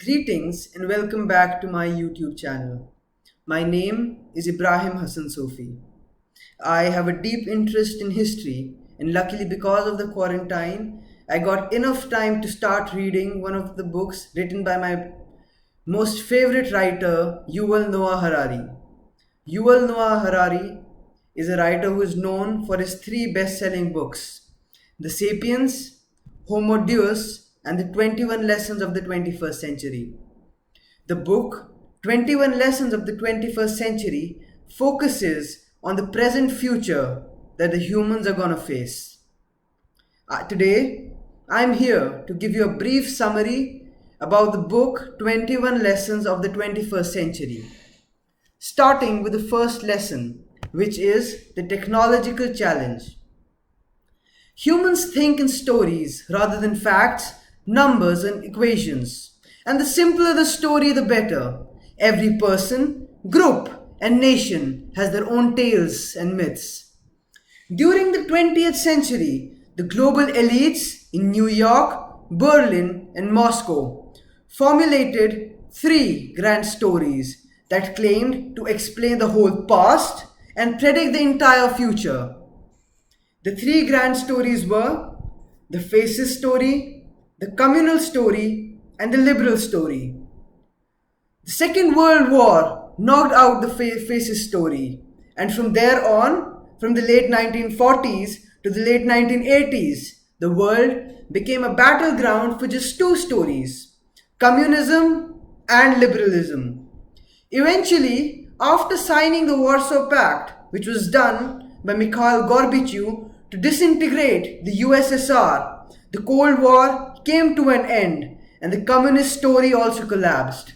Greetings and welcome back to my YouTube channel. My name is Ibrahim Hassan Sofi. I have a deep interest in history, and luckily, because of the quarantine, I got enough time to start reading one of the books written by my most favorite writer, Yuval Noah Harari. Yuval Noah Harari is a writer who is known for his three best selling books: The Sapiens, Homo Deus, and the 21 Lessons of the 21st Century. The book, 21 Lessons of the 21st Century, focuses on the present future that the humans are going to face. Today, I'm here to give you a brief summary about the book 21 Lessons of the 21st Century. Starting with the first lesson, which is the technological challenge. Humans think in stories rather than facts, numbers, and equations. And the simpler the story, the better. Every person, group, and nation has their own tales and myths. During the 20th century, the global elites in New York, Berlin, and Moscow formulated three grand stories that claimed to explain the whole past and predict the entire future. The three grand stories were the fascist story, the communal story, and the liberal story. The Second World War knocked out the fascist story, and from there on, from the late 1940s to the late 1980s, the world became a battleground for just two stories: communism and liberalism. Eventually, after signing the Warsaw Pact, which was done by Mikhail Gorbachev to disintegrate the USSR, the Cold War came to an end, and the communist story also collapsed.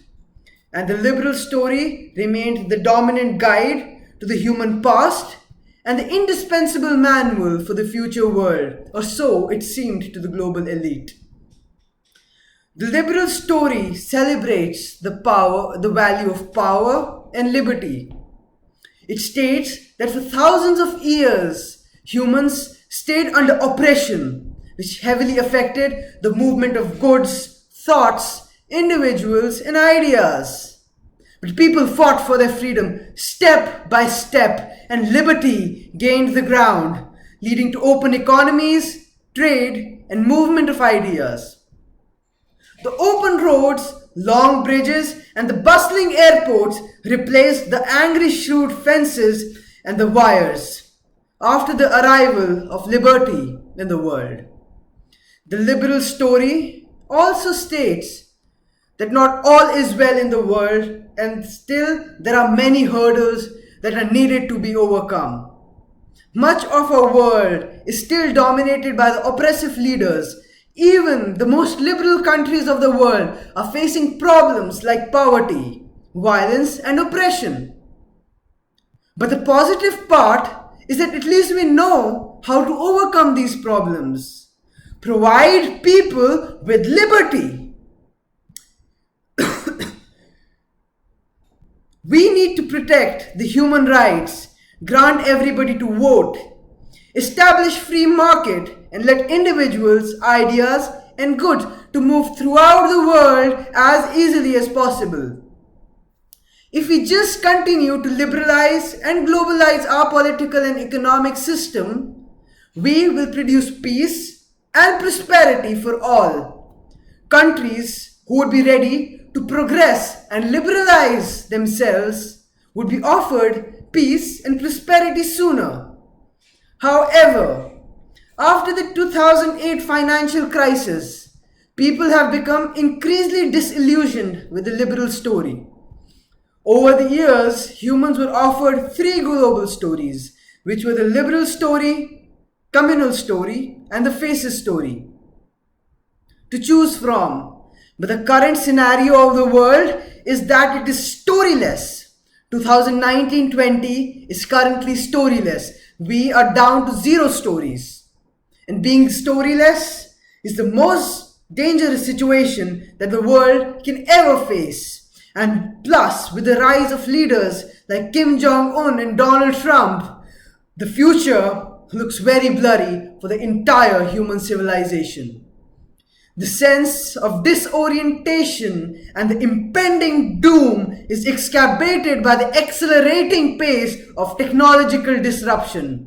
And the liberal story remained the dominant guide to the human past and the indispensable manual for the future world, or so it seemed to the global elite. The liberal story celebrates the value of power and liberty. It states that for thousands of years, humans stayed under oppression, which heavily affected the movement of goods, thoughts, individuals, and ideas. But people fought for their freedom step by step, and liberty gained the ground, leading to open economies, trade, and movement of ideas. The open roads, long bridges, and the bustling airports replaced the angry shrewd fences and the wires after the arrival of liberty in the world. The liberal story also states that not all is well in the world, and still there are many hurdles that are needed to be overcome. Much of our world is still dominated by the oppressive leaders. Even the most liberal countries of the world are facing problems like poverty, violence, and oppression. But the positive part is that at least we know how to overcome these problems. Provide people with liberty. We need to protect the human rights, grant everybody to vote, establish free market, and let individuals, ideas, and goods to move throughout the world as easily as possible. If we just continue to liberalize and globalize our political and economic system, we will produce peace and prosperity for all. Countries who would be ready to progress and liberalize themselves would be offered peace and prosperity sooner. However, after the 2008 financial crisis, people have become increasingly disillusioned with the liberal story. Over the years, humans were offered three global stories, which were the liberal story, communal story, and the fascist story to choose from. But the current scenario of the world is that it is storyless. 2019-20 is currently storyless. We are down to 0 stories. And being storyless is the most dangerous situation that the world can ever face. And plus, with the rise of leaders like Kim Jong-un and Donald Trump, the future looks very blurry for the entire human civilization. The sense of disorientation and the impending doom is exacerbated by the accelerating pace of technological disruption.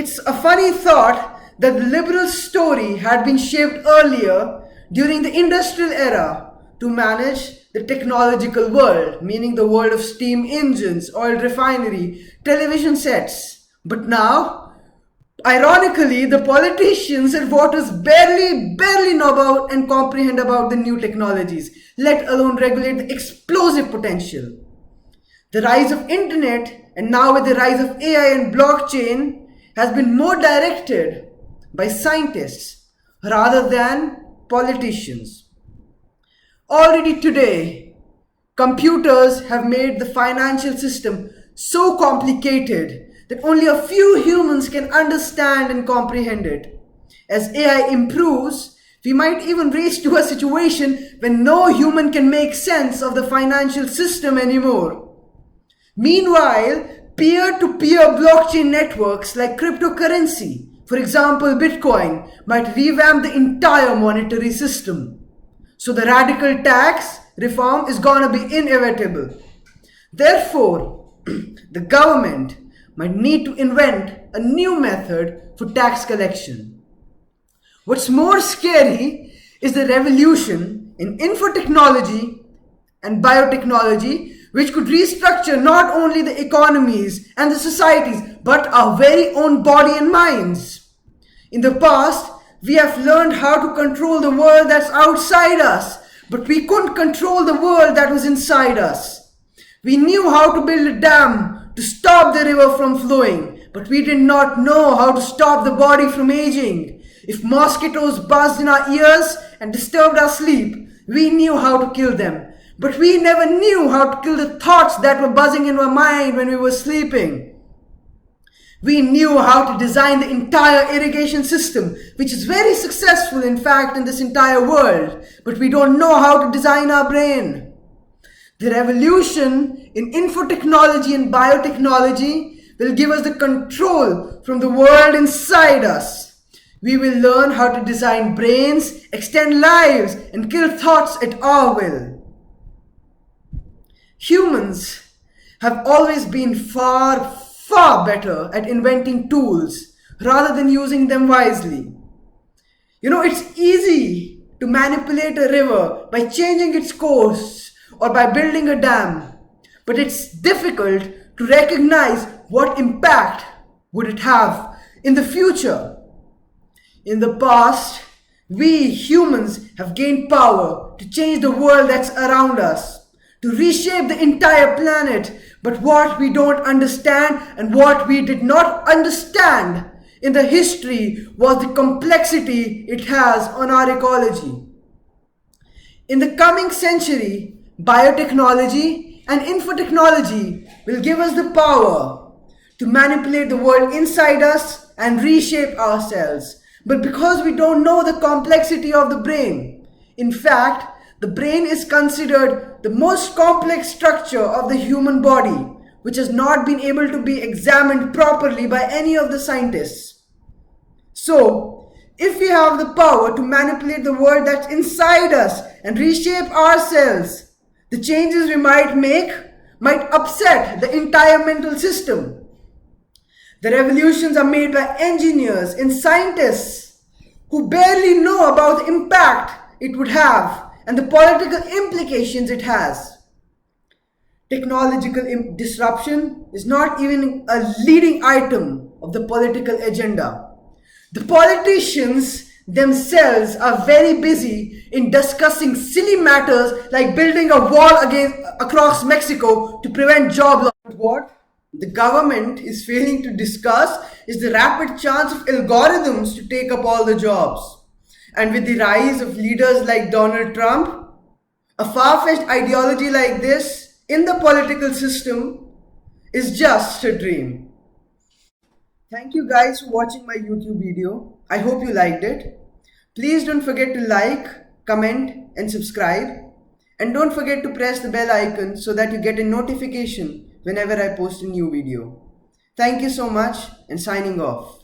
It's a funny thought that the liberal story had been shaped earlier during the industrial era to manage the technological world, meaning the world of steam engines, oil refinery, television sets. But now, ironically, the politicians and voters barely know about and comprehend about the new technologies, let alone regulate the explosive potential. The rise of internet, and now with the rise of AI and blockchain, has been more directed by scientists rather than politicians. Already today, computers have made the financial system so complicated that only a few humans can understand and comprehend it. As AI improves, we might even reach to a situation when no human can make sense of the financial system anymore. Meanwhile, peer-to-peer blockchain networks like cryptocurrency, for example Bitcoin, might revamp the entire monetary system. So the radical tax reform is gonna be inevitable. Therefore, the government might need to invent a new method for tax collection. What's more scary is the revolution in infotechnology and biotechnology, which could restructure not only the economies and the societies, but our very own body and minds. In the past, we have learned how to control the world that's outside us, but we couldn't control the world that was inside us. We knew how to build a dam to stop the river from flowing, but we did not know how to stop the body from aging. If mosquitoes buzzed in our ears and disturbed our sleep, we knew how to kill them. But we never knew how to kill the thoughts that were buzzing in our mind when we were sleeping. We knew how to design the entire irrigation system, which is very successful in fact in this entire world, but we don't know how to design our brain. The revolution in infotechnology and biotechnology will give us the control from the world inside us. We will learn how to design brains, extend lives, and kill thoughts at our will. Humans have always been far better at inventing tools rather than using them wisely. It's easy to manipulate a river by changing its course or by building a dam, but it's difficult to recognize what impact would it have in the future. In the past, we humans have gained power to change the world that's around us, to reshape the entire planet. But what we don't understand and what we did not understand in the history was the complexity it has on our ecology. In the coming century, biotechnology and infotechnology will give us the power to manipulate the world inside us and reshape ourselves. But because we don't know the complexity of the brain, in fact, the brain is considered the most complex structure of the human body, which has not been able to be examined properly by any of the scientists. So, if we have the power to manipulate the world that's inside us and reshape ourselves, the changes we might make might upset the entire mental system. The revolutions are made by engineers and scientists who barely know about the impact it would have and the political implications it has. Technological disruption is not even a leading item of the political agenda. The politicians themselves are very busy in discussing silly matters like building a wall across Mexico to prevent job loss. But what the government is failing to discuss is the rapid chance of algorithms to take up all the jobs. And with the rise of leaders like Donald Trump, a far-fetched ideology like this in the political system is just a dream. Thank you guys for watching my YouTube video. I hope you liked it. Please don't forget to like, comment and subscribe. And don't forget to press the bell icon so that you get a notification whenever I post a new video. Thank you so much and signing off.